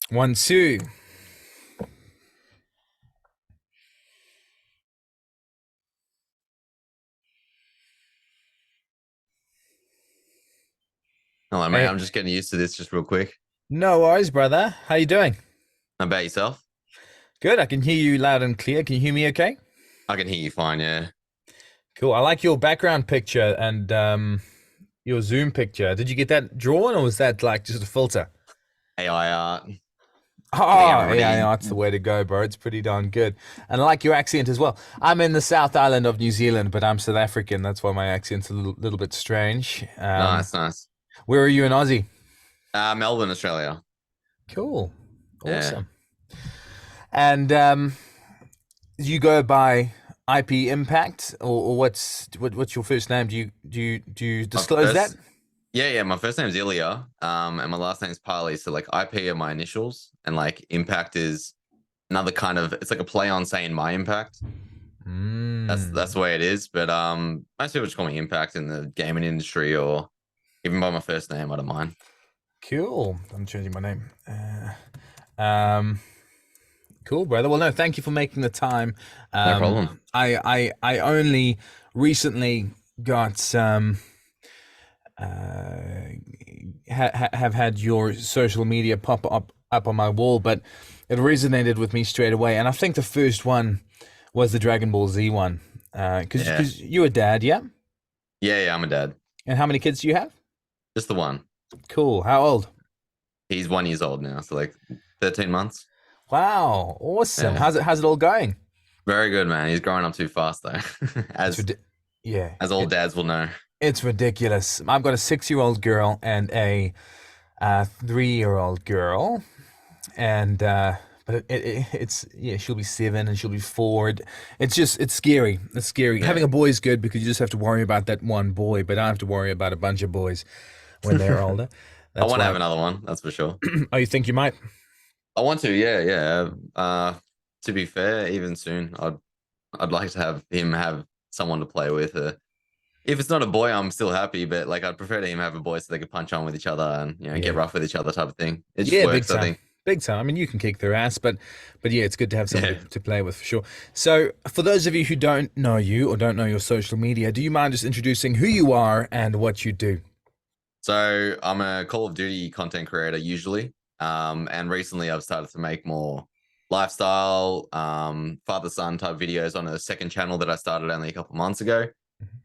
One, two. Hello, mate. Hey, I'm just getting used to this just real quick. no worries, brother. How you doing? How about yourself? Good. I can hear you loud and clear. Can you hear me okay? I can hear you fine, yeah. Cool. I like your background picture and your Zoom picture. Did you get that drawn or was that like just a filter? AI art. I think Oh, yeah, everybody. yeah, that's the way to go, bro. It's pretty darn good. And I like your accent as well. I'm in the South Island of New Zealand, but I'm South African. That's why my accent's a little bit strange. Nice, nice. Where are you in Aussie? Melbourne, Australia. Cool. Yeah. Awesome. And you go by IP Impact, or what's your first name? Do you My disclose that? first, yeah. My first name's Ilya, and my last name's Parley. So like IP are my initials, and like Impact is another kind of. It's like a play on saying my impact. That's Mm, the way it is. But most people just call me Impact in the gaming industry, or even by my first name. I don't mind. cool. I'm changing my name. Um, cool, brother. Well, no, thank you for making the time. No problem. I only recently got uh, have had your social media pop up on my wall, but it resonated with me straight away. And I think the first one was the Dragon Ball Z one. Yeah, Because you're a dad, yeah. yeah. I'm a dad. And how many kids do you have? Just the one. Cool. How old? He's 1 years old now, so like 13 months. Wow, awesome. Yeah, How's it all going? very good, man. He's growing up too fast though, It's as yeah, as all dads will know. it's ridiculous. I've got a 6-year-old girl and a 3-year-old girl, and but it's yeah, she'll be 7 and she'll be 4. It's just it's scary. It's scary. Having Yeah, a boy is good because you just have to worry about that one boy, but I don't have to worry about a bunch of boys when they're older. I That's want to why. have another one. That's for sure. Oh, you think you might? I want to. Yeah, yeah. To be fair, even soon, I'd like to have him have someone to play with. If it's not a boy, I'm still happy, but like I'd prefer to him have a boy so they could punch on with each other and get Yeah. rough with each other type of thing. It just Yeah, big works, I time. think. Big time. I mean, you can kick their ass, but yeah, it's good to have somebody Yeah. to play with for sure. So, for those of you who don't know you or don't know your social media, do you mind just introducing who you are and what you do? So I'm a Call of Duty content creator usually. And recently I've started to make more lifestyle, father son type videos on a second channel that I started only a couple months ago.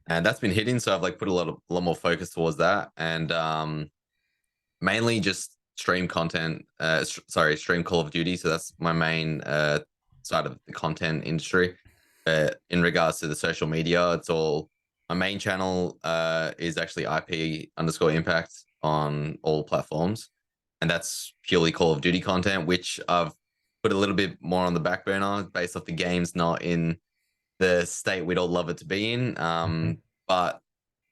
And that's been hitting. So I've like put a lot more focus towards that. And mainly just stream content, stream Call of Duty. So that's my main side of the content industry. In regards to the social media, it's all my main channel is actually IP underscore impact on all platforms. And that's purely Call of Duty content, which I've put a little bit more on the back burner based off the games not in the state we'd all love it to be in. Mhm. But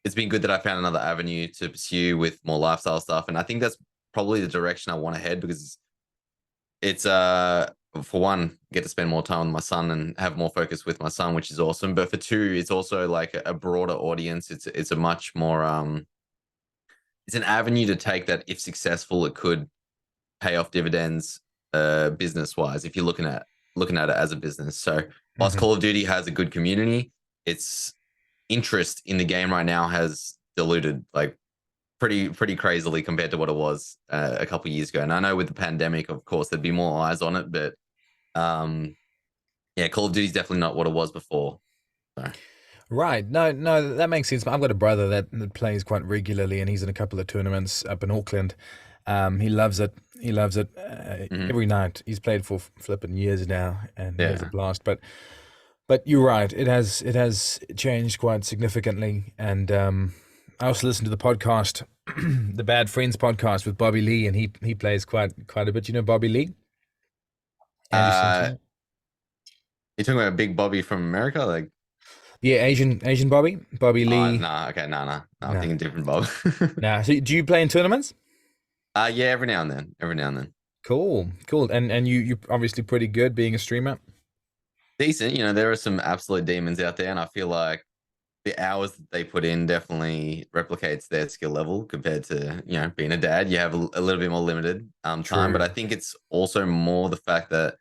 it's been good that I found another avenue to pursue with more lifestyle stuff. And I think that's probably the direction I want to head because it's for one, get to spend more time with my son and have more focus with my son, which is awesome. But for two, it's also like a broader audience. It's a much more it's an avenue to take that if successful, it could pay off dividends business wise if you're looking at it as a business. So whilst Mhm. Call of Duty has a good community, its interest in the game right now has diluted like pretty crazily compared to what it was a couple of years ago. And I know with the pandemic, of course, there'd be more eyes on it, but um, yeah, Call of Duty is definitely not what it was before. So Right. No, no, that makes sense. I've got a brother that plays quite regularly, and he's in a couple of tournaments up in Auckland. He loves it. He loves it mhm. every night. He's played for flipping years now, and he has a Yeah, blast. But you're right. It has changed quite significantly, and I also listen to the podcast, the Bad Friends podcast with Bobby Lee, and he plays quite a bit. You know Bobby Lee, Andrew uh, Santino. you're talking about Big Bobby from America, like Yeah, Asian Bobby Lee. nah, okay, nah, I'm No, thinking different Bob. nah. So do you play in tournaments? Yeah, every now and then. Cool, cool. And you're obviously pretty good being a streamer. Decent. There are some absolute demons out there, and I feel like the hours that they put in definitely replicates their skill level compared to, being a dad. You have a little bit more limited time, but True. I think it's also more the fact that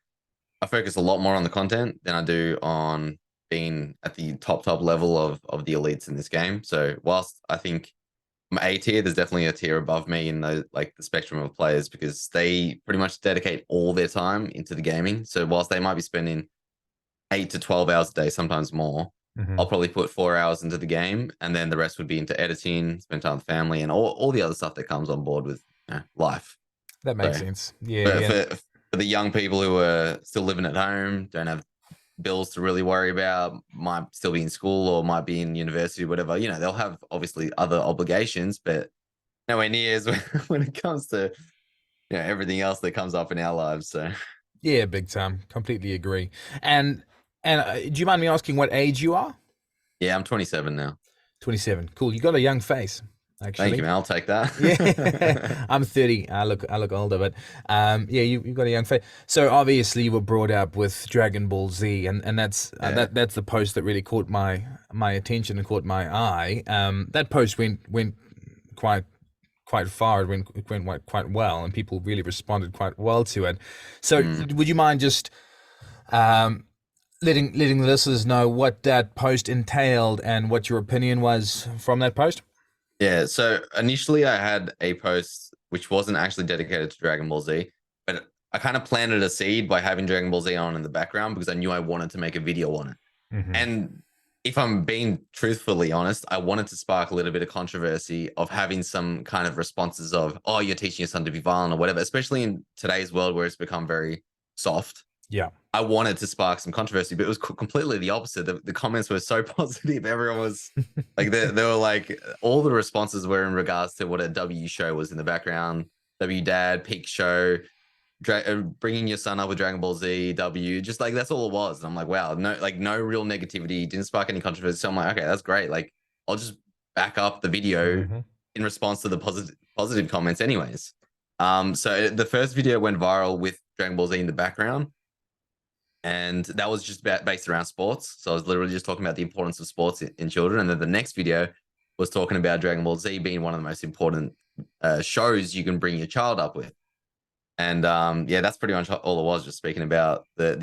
I focus a lot more on the content than I do on being at the top level of the elites in this game. So whilst I think I'm A tier, there's definitely a tier above me in the spectrum of players, because they pretty much dedicate all their time into the gaming. So whilst they might be spending 8 to 12 hours a day, sometimes more, Hmm. I'll probably put 4 hours into the game, and then the rest would be into editing, spend time with family, and all the other stuff that comes on board with life. That makes So sense. Yeah, for, yeah. for the young people who are still living at home, don't have bills to really worry about, might still be in school or might be in university, whatever, they'll have obviously other obligations, but nowhere near as when it comes to everything else that comes up in our lives. So Yeah, big time. Completely agree. And do you mind me asking what age you are? yeah, I'm 27 now. 27. Cool. You got a young face, Thank you, actually. man. I'll take Yeah, that. I'm 30. I look older, but yeah, you've got a young face. So obviously you were brought up with Dragon Ball Z, and that's Yeah. that's the post that really caught my attention and caught my eye. That post went quite far. It went quite well, and people really responded quite well to it. So Mm. would you mind just um, letting the listeners know what that post entailed and what your opinion was from that post? Yeah. So initially, I had a post which wasn't actually dedicated to Dragon Ball Z, but I kind of planted a seed by having Dragon Ball Z on in the background because I knew I wanted to make a video on it. Hmm. And if I'm being truthfully honest, I wanted to spark a little bit of controversy of having some kind of responses of, oh, you're teaching your son to be violent or whatever, especially in today's world where it's become very soft. Yeah. I wanted to spark some controversy, but it was completely the opposite. The comments were so positive. Everyone was like, they were like, all the responses were in regards to what a W show was in the background. W dad, peak show, bringing your son up with Dragon Ball Z, W, just like that's all it was. And I'm like, wow, no real negativity, didn't spark any controversy. So I'm like, okay, that's great. Like, I'll just back up the video Hmm. in response to the positive comments, anyways. So the first video went viral with Dragon Ball Z in the background, and that was just based around sports. So I was literally just talking about the importance of sports in children. And then the next video was talking about Dragon Ball Z being one of the most important shows you can bring your child up with. And yeah, that's pretty much all it was. Just speaking about the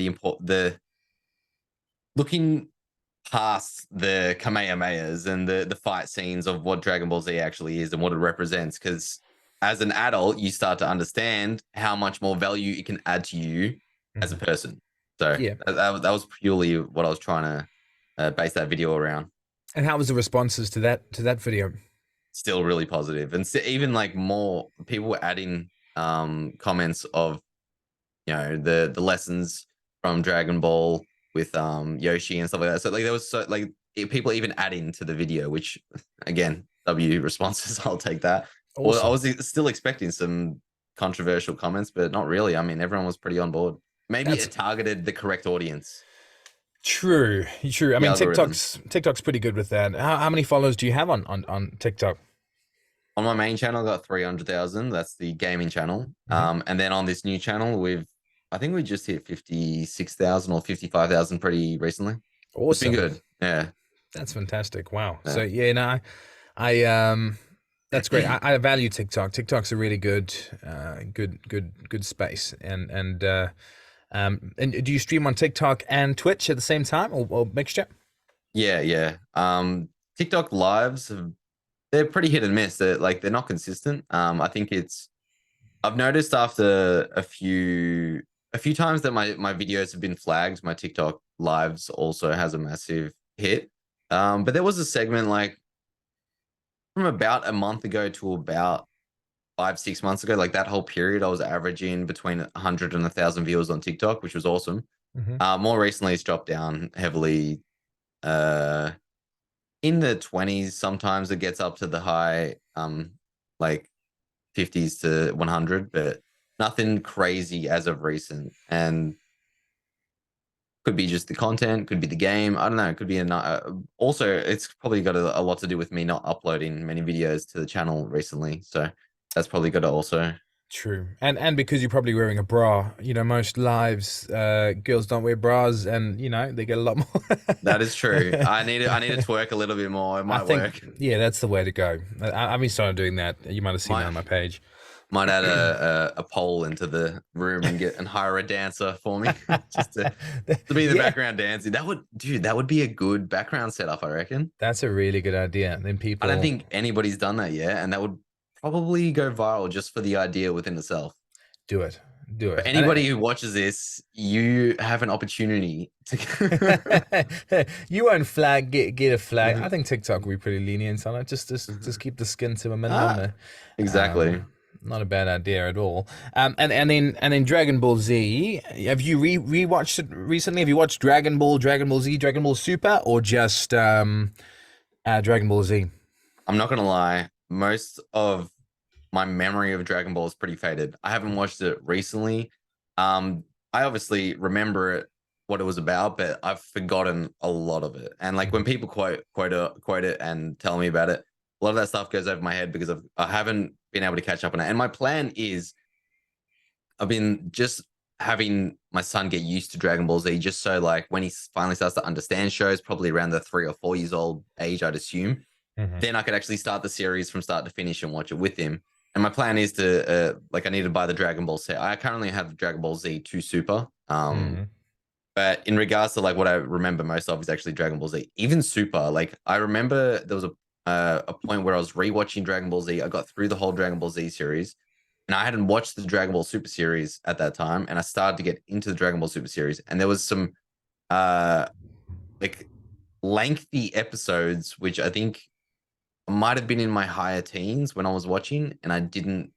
looking past the Kamehamehas and the fight scenes of what Dragon Ball Z actually is and what it represents. Because as an adult, you start to understand how much more value it can add to you as a Hmm. person. So Yeah. that was purely what I was trying to base that video around. And how was the responses to that video? Still really positive, and even like more people were adding comments of the lessons from Dragon Ball with Yoshi and stuff like that. So like there was people even adding to the video, which again, W responses, I'll take that. Well, I Awesome. was still expecting some controversial comments, but not really. I mean, everyone was pretty on board. Maybe That's it targeted the correct audience. true. True. I The mean, algorithm. TikTok's pretty good with that. How many followers do you have on TikTok? On my main channel, I got 300,000. That's the gaming channel. Hmm. And then on this new channel, I think we just hit 56,000 or 55,000 pretty recently. It's been Awesome. good. Yeah. That's fantastic. Wow. So Yeah. yeah, no, that's great. I value TikTok. TikTok's a really good space. And do you stream on TikTok and Twitch at the same time, or mixture? Yeah, yeah. TikTok lives they're pretty hit and miss. They're not consistent. I think I've noticed after a few times that my videos have been flagged, my TikTok lives also has a massive hit. But there was a segment like from about a month ago to about 5 6 months ago, like that whole period, I was averaging between 100 and 1,000 viewers on TikTok, which was awesome. Hmm. More recently, it's dropped down heavily. Uh, in the 20s, sometimes it gets up to the high, like 50s to 100, but nothing crazy as of recent. And could be just the content, could be the game. I don't know. It could be also, it's probably got a lot to do with me not uploading many videos to the channel recently. So that's probably got to also. True, and because you're probably wearing a bra, most lives, girls don't wear bras, and they get a lot more. That is true. I need to twerk a little bit more. It I might think, work. yeah, that's the way to go. I've been started doing that. You might have seen that Might on my page. might add a poll into the room and hire a dancer for me just to be the Yeah, background dancing. That would be a good background setup, I reckon. that's a really good idea. Then I don't people think anybody's done that yet, and that would probably go viral just for the idea within itself. do it, do For it, anybody who watches this, you have an opportunity to. you won't flag get a flag. I Mhm, think TikTok will be pretty lenient on it. Just mhm. keep the skin to a minimum. Ah, exactly. Not a bad idea at all. And then Dragon Ball Z. Have you rewatched it recently? Have you watched Dragon Ball Z, Dragon Ball Super, or just Dragon Ball Z? I'm not gonna lie. Most of my memory of Dragon Ball is pretty faded. I haven't watched it recently. I obviously remember it, what it was about, but I've forgotten a lot of it. And like when Mhm. people quote it and tell me about it, a lot of that stuff goes over my head because I haven't been able to catch up on it. And my plan is I've been just having my son get used to Dragon Ball Z, just so like when he finally starts to understand shows, probably around the 3 or 4 years old age, I'd assume, Mhm. then I could actually start the series from start to finish and watch it with him. And my plan is to like I need to buy the Dragon Ball set. I currently have Dragon Ball Z 2 Super. Mhm. But in regards to like what I remember most of is actually Dragon Ball Z. Even Super, like I remember there was a point where I was rewatching Dragon Ball Z. I got through the whole Dragon Ball Z series, and I hadn't watched the Dragon Ball Super series at that time, and I started to get into the Dragon Ball Super series, and there was some uh like lengthy episodes which I think might have been in my higher teens when I was watching, and I didn't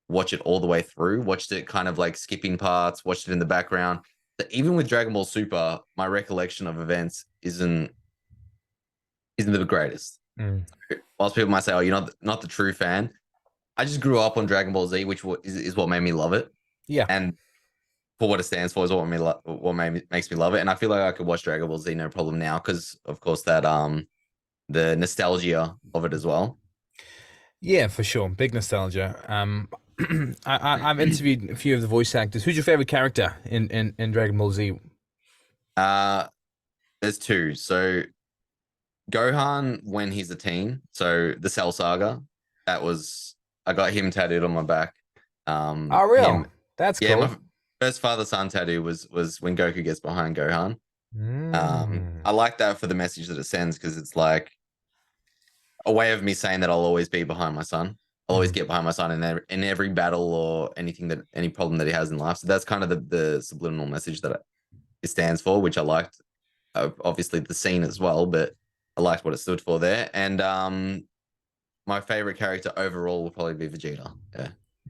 watch it all the way through. Watched it kind of like skipping parts, watched it in the background. But even with Dragon Ball Super, my recollection of events isn't the greatest. Mm. Whilst people might say, "Oh, you're not the true fan," I just grew up on Dragon Ball Z, which is what made me love it, Yeah. and for what it stands for is makes me love it. And I feel like I could watch Dragon Ball Z no problem now because, of course, that the nostalgia of it as well. Yeah, for sure. Big nostalgia. I've interviewed a few of the voice actors. Who's your favorite character in Dragon Ball Z? Uh, there's two. So Gohan when he's a teen. So the Cell Saga, that was I got him tattooed on my back. Oh, real? Him, That's yeah, cool. my first father son tattoo was when Goku gets behind Gohan. Mm. I like that for the message that it sends because it's like a way of me saying that I'll always be behind my son. I'll always Mhm. get behind my son in every battle or any problem that he has in life. So that's kind of the subliminal message that it stands for, which I liked. Obviously the scene as well, but I liked what it stood for there. And my favorite character overall will probably be Vegeta. Yeah,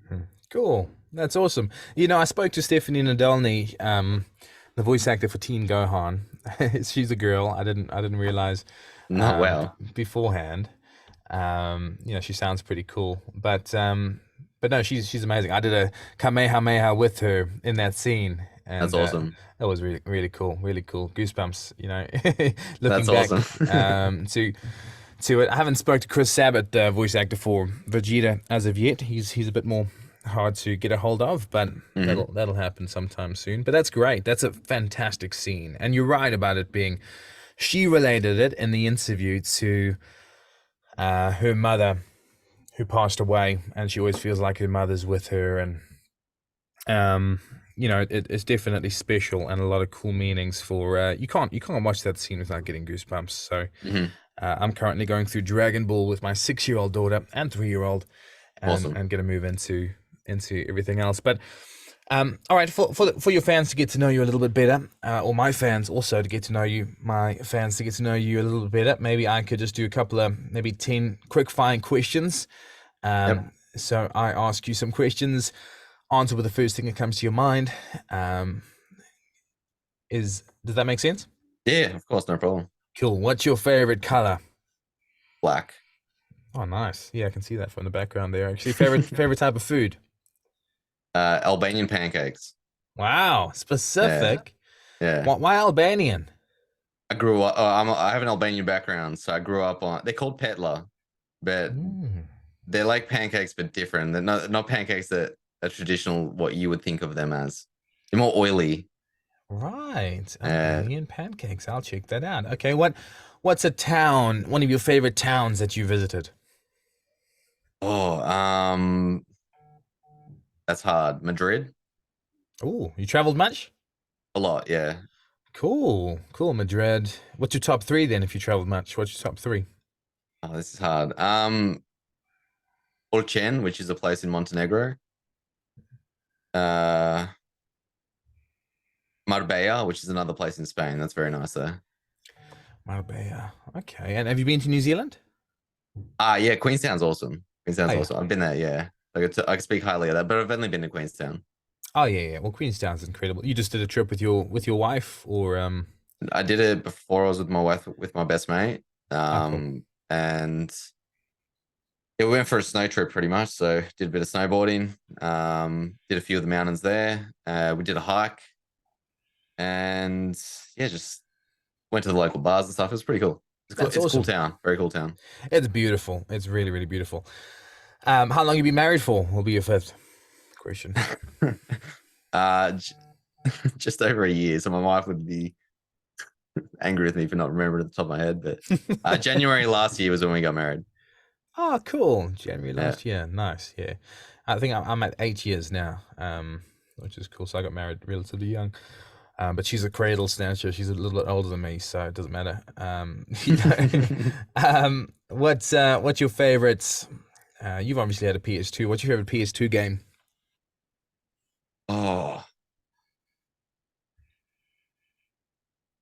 Mhm. Cool. That's awesome. I spoke to Stephanie Nadolny, the voice actor for Teen Gohan. She's a girl. I didn't realize no, wow, beforehand. She sounds pretty cool. But no, she's amazing. I did a Kamehameha with her in that scene, that's and awesome. that was really really cool, really cool. Goosebumps, That's looking back awesome. to it. I haven't spoke to Chris Sabat, the voice actor for Vegeta, as of yet. He's a bit more hard to get a hold of, but Hmm. that'll happen sometime soon. But that's great. That's a fantastic scene, and you're right about it being. She related it in the interview to her mother who passed away, and she always feels like her mother's with her, and um, it's definitely special and a lot of cool meanings for. You can't watch that scene without getting goosebumps. So Hmm. I'm currently going through Dragon Ball with my 6-year-old daughter and 3-year-old, and Awesome. going to move into everything else. But all right, for your fans to get to know you a little bit better, or my fans also to get to know you, my fans to get to know you a little bit better, maybe I could just do a couple of maybe 10 quick fire questions. Yep. So I ask you some questions, answer with the first thing that comes to your mind. Um, does that make sense? Yeah, of course, no problem. Cool. What's your favorite color? Black. Oh, nice. Yeah, I can see that from the background there. Actually, favorite type of food. Albanian pancakes. Wow, Yeah, specific. yeah. Why Albanian? I grew up. I have an Albanian background, so I grew up on. They're called petla, but Mm. they're like pancakes, but different. They're not pancakes that a traditional what you would think of them as. They're more oily. Right. Uh, Armenian pancakes. I'll check that out. Okay, what's a town, one of your favorite towns that you visited? oh, that's hard. Madrid, Oh, you traveled much? a lot. Yeah. Cool. Cool, Madrid. What's your top three then if you traveled much? What's your top three? Oh, this is hard. Orchen, which is a place in Montenegro. Uh, Marbella, which is another place in Spain. That's very nice there. Marbella. Okay. And have you been to New Zealand? Ah, yeah, Queenstown's awesome. Oh Queenstown's yeah. awesome. I've been there. Yeah, I could speak highly of that, but I've only been to Queenstown. Oh yeah, yeah. Well, Queenstown's incredible. You just did a trip with your wife or I did it before I was with my wife with my best mate. oh cool. And yeah, we went for a snow trip pretty much. So did a bit of snowboarding. Did a few of the mountains there. We did a hike, and yeah, just went to the local bars and stuff. It was pretty cool. It's cool. That's It's a cool awesome. town. Very cool town. It's beautiful. It's really, really beautiful. How long you been married for? Will be your fifth question. J- just over a year. So my wife would be angry with me for not remembering at the top of my head. But January last year was when we got married. Oh, cool. January Yeah. last year. Nice. Yeah. I think I'm at 8 years now, which is cool. So I got married relatively young. But she's a cradle snatcher. She's a little bit older than me, so it doesn't matter. What's your favorite? You've obviously had a PS2. What's your favorite PS2 game? Oh.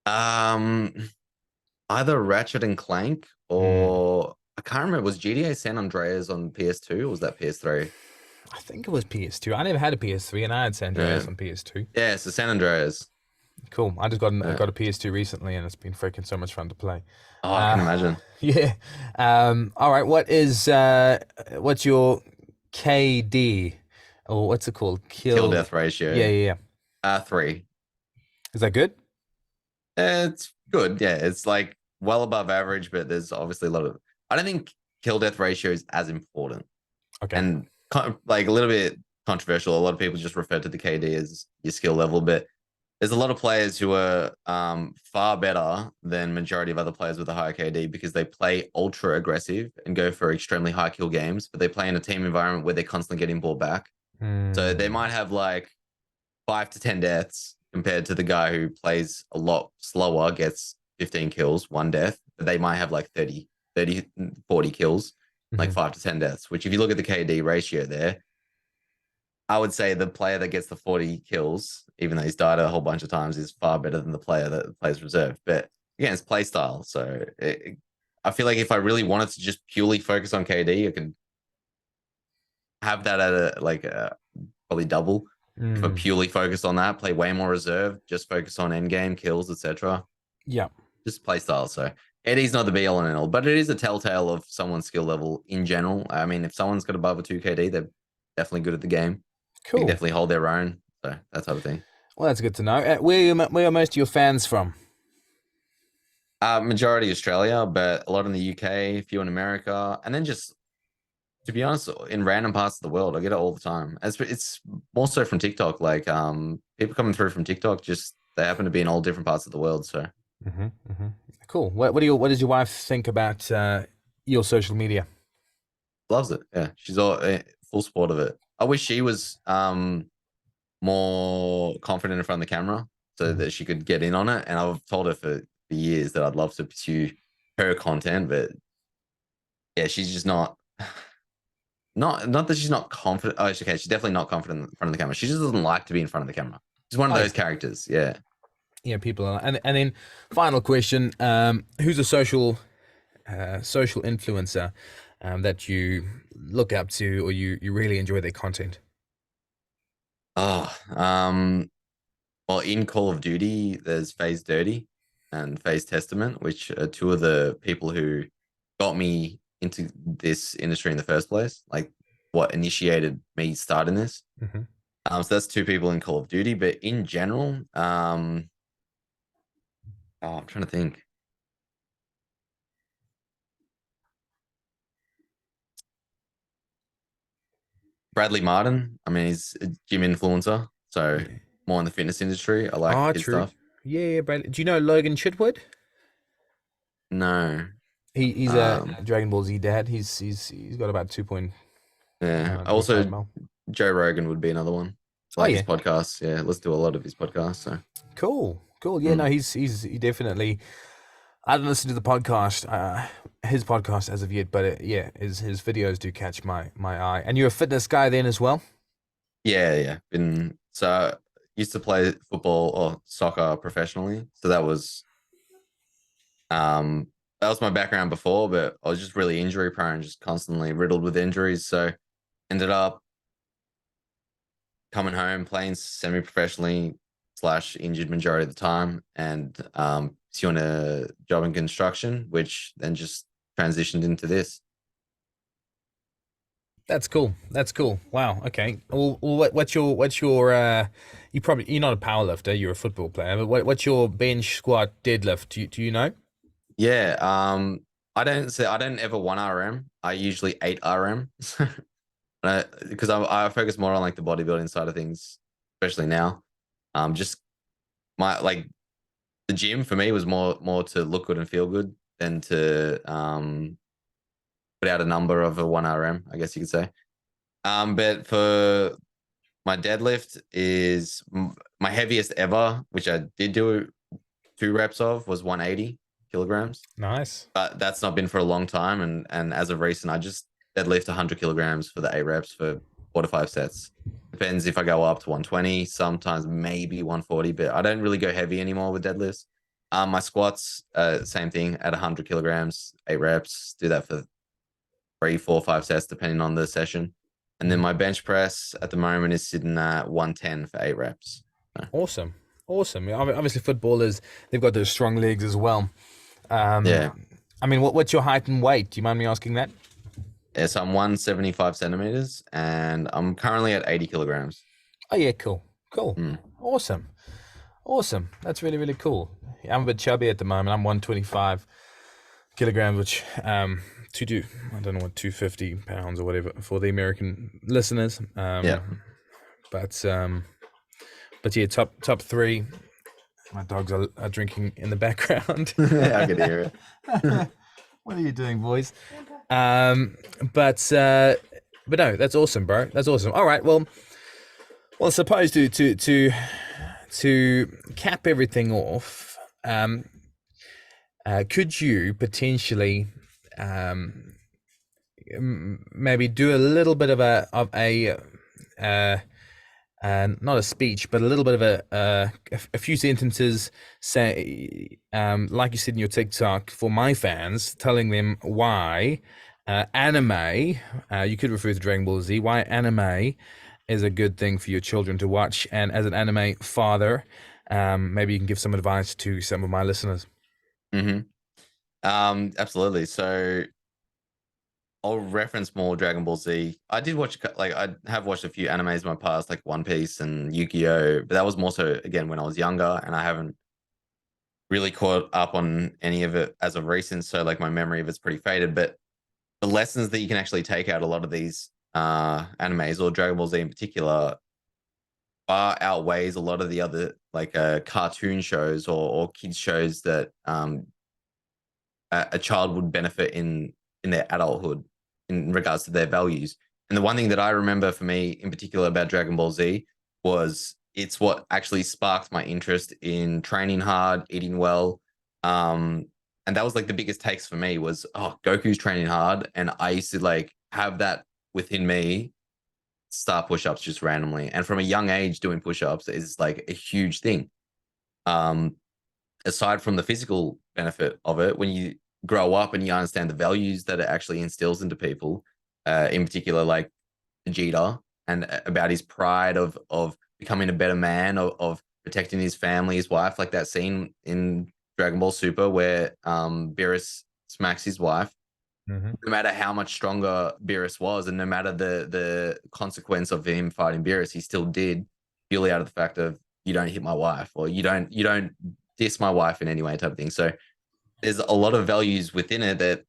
Um, Either Ratchet and Clank Hmm. or I can't remember. Was GTA San Andreas on PS2 or was that PS3? I think it was PS2. I never had a PS3, and I had San Yeah. Andreas on PS2. Yeah, so San Andreas. Cool. I just Yeah. got a PS2 recently, and it's been freaking so much fun to play. Oh, I can Uh, imagine. yeah. All right. What's your KD, or what's it called? Kill Kill. death Yeah, ratio. yeah, yeah. 3. Is that good? It's good. Yeah, it's like well above average, but there's obviously a lot of. I don't think kill death ratio is as important, Okay. and like a little bit controversial. A lot of people just refer to the KD as your skill level, but there's a lot of players who are far better than majority of other players with a higher KD because they play ultra aggressive and go for extremely high kill games, but they play in a team environment where they're constantly getting ball back. So they Hmm. might have like 5 to 10 deaths compared to the guy who plays a lot slower, gets 15 kills, 1 death, but they might have like 30, 40 kills, like Hmm. 5 to 10 deaths, which if you look at the KD ratio there, I would say the player that gets the 40 kills, even though he's died a whole bunch of times, is far better than the player that plays reserve. But again, it's play style. So I feel like if I really wanted to just purely focus on KD, I can have that at probably double. If I Hmm. purely focused on that, play way more reserve, just focus on end game kills, etc. Yeah. Just play style. So KD's not the be all and end all, but it is a telltale of someone's skill level in general. I mean, if someone's got above a 2 KD, they're definitely good at the game. They can Cool. definitely hold their own. So that type of thing. Well, that's good to know. Where are most of your fans from? Majority Australia, but a lot in the UK, a few in America, and then just to be honest, in random parts of the world, I get it all the time. It's more so from TikTok. Like people coming through from TikTok, just they happen to be in all different parts of the world. So Hmm. Hmm. Cool. What does your wife think about your social media? loves it. Yeah, she's all full support of it. I wish she was more confident in front of the camera so Mhm. that she could get in on it. And I've told her for years that I'd love to pursue her content, but yeah, she's just not. Not that she's not confident. Oh, okay, she's definitely not confident in front of the camera. She just doesn't like to be in front of the camera. She's one of Oh yeah, those characters. Yeah. yeah. People are, and then final question: who's a social influencer that you look up to or you really enjoy their content? Oh, well, in Call of Duty, there's Phase Dirty and Phase Testament, which are two of the people who got me into this industry in the first place. Like what initiated me starting this. Hmm. So that's two people in Call of Duty, but in general, I'm trying to think. Bradley Martin. I mean, he's a gym influencer, so Yeah. more in the fitness industry. I like Ah, his true. stuff. Yeah, yeah, Bradley. Do you know Logan Chitwood? No. He's a Um, Dragon Ball Z dad. He's got about 2.5 yeah. Also, mil. Joe Rogan would be another one. Oh Like his yeah, podcasts. Yeah, listen to a lot of his podcasts. So, cool, cool. Yeah, no, mm. he definitely. I haven't listened to the podcast, his podcast as of yet, but yeah, his videos do catch my eye. And you're a fitness guy then as well? Yeah, yeah. Been so I used to play football or soccer professionally. So um that was my background before, but I was just really injury prone, just constantly riddled with injuries. So ended up coming home playing semi-professionally slash injured majority of the time, and pursuing a job in construction, which then just transitioned into this. That's cool. That's cool. Wow. Okay. Well what's your you're not a power lifter. You're a football player. But what's your bench, squat, deadlift? Do you know? Yeah. I don't ever one RM. I usually 8 RM. Because I focus more on like the bodybuilding side of things, especially now. Just my like the gym for me was more to look good and feel good than to put out a number of a 1 RM, I guess you could say. But for my deadlift is my heaviest ever, which I did do 2 reps of, was 180 kilograms. Nice. But that's not been for a long time. And as of recent, I just deadlift 100 kilograms for the 8 reps for 4 to 5 sets. Depends if I go up to 120, sometimes maybe 140, but I don't really go heavy anymore with deadlifts. My squats, same thing at 100 kilograms, 8 reps. Do that for 3, 4, 5 sets, depending on the session. And then Mhm. my bench press at the moment is sitting at 110 for 8 reps. So, Awesome. Awesome. Yeah, obviously footballers, they've got those strong legs as well. Um, yeah. I mean, what's your height and weight? Do you mind me asking that? Yeah, so I'm 175 centimeters and I'm currently at 80 kilograms. Oh yeah, cool. Cool. Mm. Awesome. Awesome. That's really, really cool. Yeah, I'm a bit chubby at the moment. I'm 125 kilograms, which to do I don't know what 250 pounds or whatever for the American listeners. Yeah. But but yeah, top three. My dogs are drinking in the background. I could hear it. What are you doing, boys? Um, but no, that's awesome, bro. That's awesome. All right, well, I suppose to cap everything off, could you potentially um, maybe do a little bit of a uh, not a speech, but a little bit of a few sentences, say, like you said in your TikTok, for my fans, telling them why anime, you could refer to Dragon Ball Z, why anime is a good thing for your children to watch. And as an anime father, maybe you can give some advice to some of my listeners. hmm Absolutely. So I'll reference more Dragon Ball Z. I did watch like I have watched a few animes in my past, like One Piece and Yu-Gi-Oh, but that was more so again when I was younger, and I haven't really caught up on any of it as of recent. So like my memory of it's pretty faded. But the lessons that you can actually take out a lot of these animes or Dragon Ball Z in particular far outweighs a lot of the other like cartoon shows or kids shows that a child would benefit in their adulthood in regards to their values. And the one thing that I remember for me in particular about Dragon Ball Z was it's what actually sparked my interest in training hard, eating well. Um, and that was like the biggest takes for me was, oh, Goku's training hard. And I used to like have that within me start push-ups just randomly. And from a young age, doing push-ups is like a huge thing. Um, Aside from the physical benefit of it, when you grow up and you understand the values that it actually instills into people, in particular, like Vegeta, and about his pride of becoming a better man, of protecting his family, his wife, like that scene in Dragon Ball Super where Beerus smacks his wife. Mm-hmm. No matter how much stronger Beerus was, and no matter the consequence of him fighting Beerus, he still did purely out of the fact of you don't hit my wife or you don't diss my wife in any way type of thing. So there's a lot of values within it that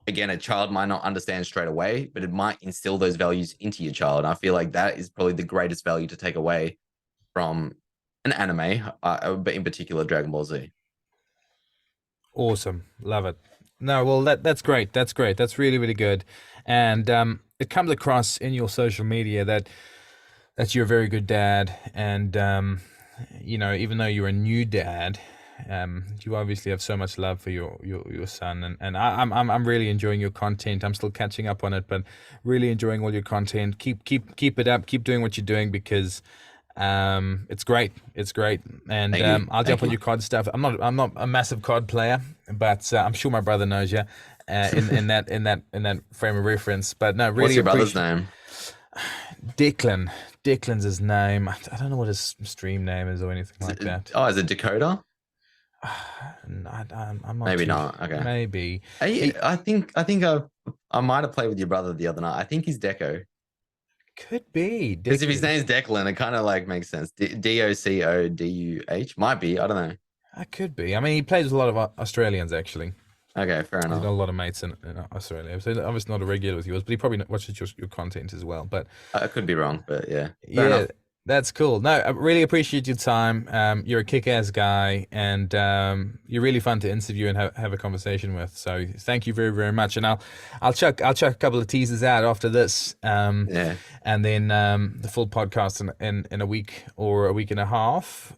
again, a child might not understand straight away, but it might instill those values into your child. I feel like that is probably the greatest value to take away from an anime, but in particular Dragon Ball Z. Awesome. Love it. No, well, that's great. That's great. That's really, really good. And it comes across in your social media that you're a very good dad. And, even though you're a new dad, you obviously have so much love for your son. And I'm really enjoying your content. I'm still catching up on it, but really enjoying all your content. Keep it up. Keep doing what you're doing because it's great. It's great, and Thank you. I'll Thank jump on you. your COD stuff. I'm not a massive COD player, but I'm sure my brother knows you in that frame of reference. But no, What's really your brother's appreciate name? Declan. Declan's his name. I don't know what his stream name is or anything like that. Oh, is it Dakota? I'm not Maybe too. not. Okay. Maybe I, he I think I might have played with your brother the other night. I think he's Deco. could be Because if his Declan. name's Declan, it kind of like makes sense. Docoduh might be. I don't know. I could be. I mean, he plays with a lot of Australians actually. Okay, fair He's got enough. a lot of mates in Australia. So obviously not a regular with yours, but he probably watches your content as well. But I could be wrong, but yeah, fair yeah, enough. that's cool. No, I really appreciate your time. You're a kick-ass guy, and you're really fun to interview and have a conversation with. So thank you very, very much. And I'll chuck a couple of teasers out after this, Yeah, and then the full podcast in a week or a week and a half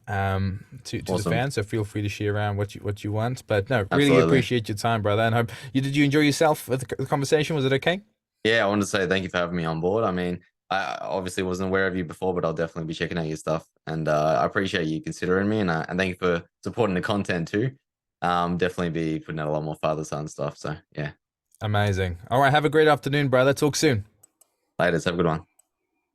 to the awesome. fans. So feel free to share around what you want. But no, really Absolutely. appreciate your time, brother. And hope did you enjoy yourself with the conversation? Was it okay? Yeah, I wanted to say thank you for having me on board. I mean, I obviously wasn't aware of you before, but I'll definitely be checking out your stuff. And I appreciate you considering me, and thank you for supporting the content too. Definitely be putting out a lot more father son stuff. So yeah, Amazing. All right, have a great afternoon, brother. Talk soon. later. Have a good one.